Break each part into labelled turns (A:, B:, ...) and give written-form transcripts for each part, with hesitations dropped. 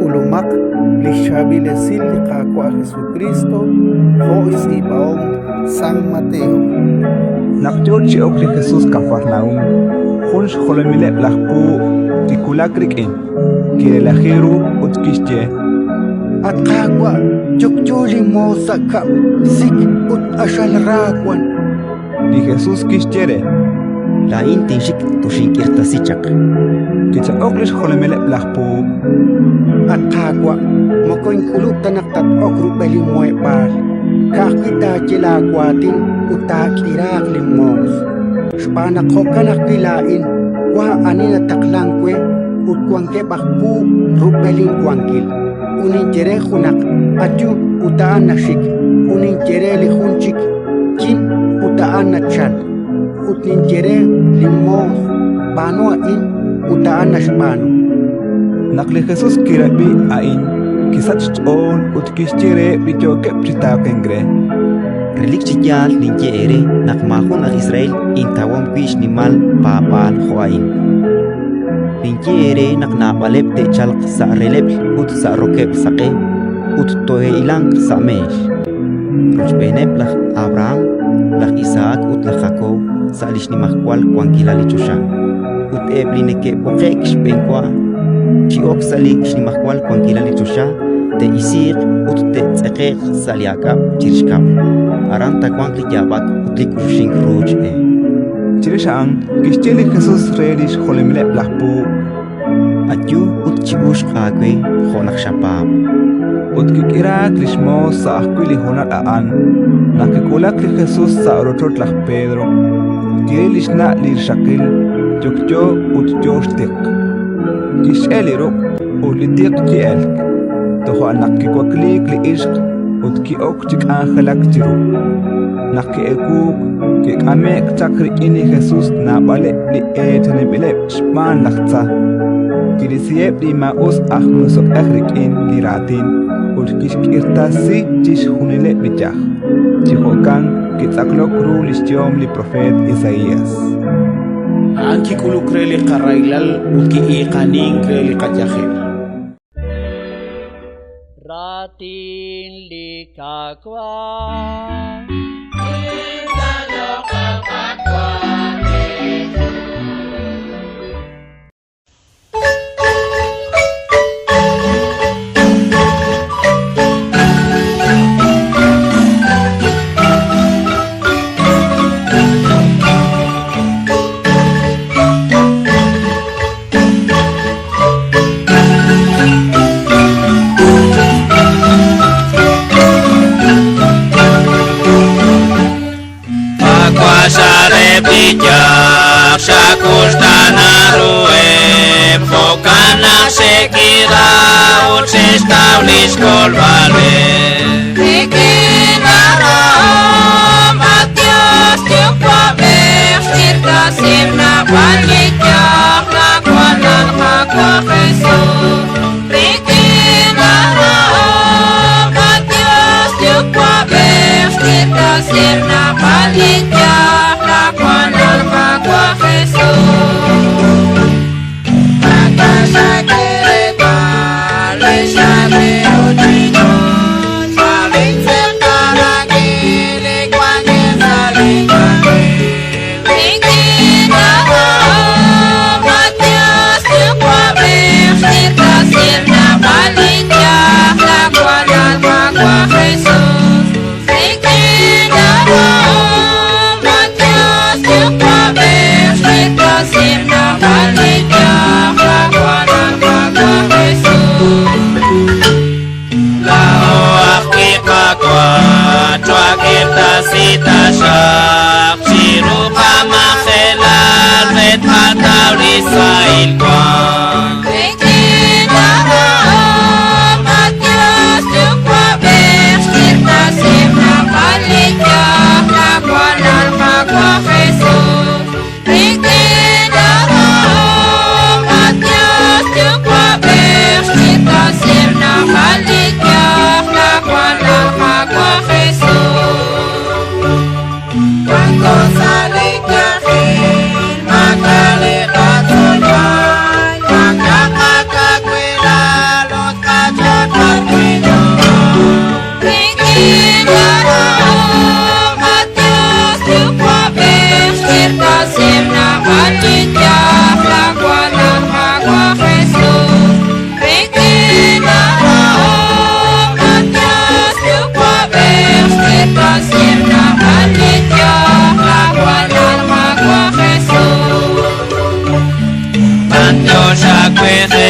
A: Ulumak lixabilesil liqaqua Jesucristo Jois ipaom San Mateo.
B: Naqyolchi okli Jesús Cafarnaum, Hunsh Jolomile Lahpu, Tikulakrikin, Kirelajiru Utkishye.
A: Atqaqua chukchuli mosaka sik ut ashalraquan.
B: Di Jesús Kishyere,
C: La intinshik tushinkirtasichak.
B: Kicha oklish Jolomile Lahpu,
A: Atqaqua mokoin kuluk tanaktat okru belimoepal. Kakita chilaquatin utakiraq limos. Spanakhokanak kilain wa anina taklangkwe utkuanke bakpu rupelin kuankil. Uninjere hunak atyu utaan na shik. Uninjere lihunchik kin utaan na chal. Utninjere limos banua in utaan na shpano.
B: Nakli Jesús Kirabi Ain, Kisach on Utkishyere Bichoke Pritapengre.
C: Relikchikyal ninkyere nakmahon ang Israel intawam kwish ni mal papal hoain. Ninkyere naknapalep te chalq sa relep ut sa rokep sake ut tohe ilang sa mesh. Ruchbenep lak Abraham, lak Isaac ut lak Jacob sa alish ni mahkwal kwang kilalichusha. Ut eblineke pokek shpenkwa chiok salik ni mahkwal kwang kilalichusha te isir ut te tseqeq saliakap chirishkap. Aranta kwang kijabak utlik ushing ruj e.
B: Chirishang, Kishyele Jesús Redish Jolomile Lahpu,
C: Atyu ut chibush qaqwe khonak shapab.
B: Utkikirak lishmo sa akwili honat aan, Nakikulak li Jesús sa orotot lah Pedro, Kirilishna lirshakil, Jokjo ut joshtik. Kisheliruk ulitik ki elk, Toho anakikwaklik li ishq, Utki okchik angelak tiru. Naki ekuk, Kik amek chakri ini Jesús na bale li etenebile shpan lakta. Kirisiep li maus ahmusok ehrikin li ratin, Utkishkirtasi chish hunile bijah. Chihokan kitsaklok ru lishyom li profet Isaías.
D: Anki kulukre li qarailal utki iqanin kre li qatyakhir.
E: Ratin likakwa
F: Bijak sakustana ruem Fokana sekira ut sestablis kolvale Rikinara Matias tiukwa bersir kasim na palikyak Lakwanan kakwa Jesus Rikinara Matias tiukwa bersir kasim na palikyak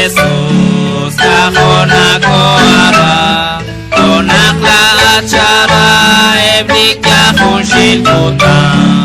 F: Jesus kahona koara konak la achara eblik ya khunshil kutan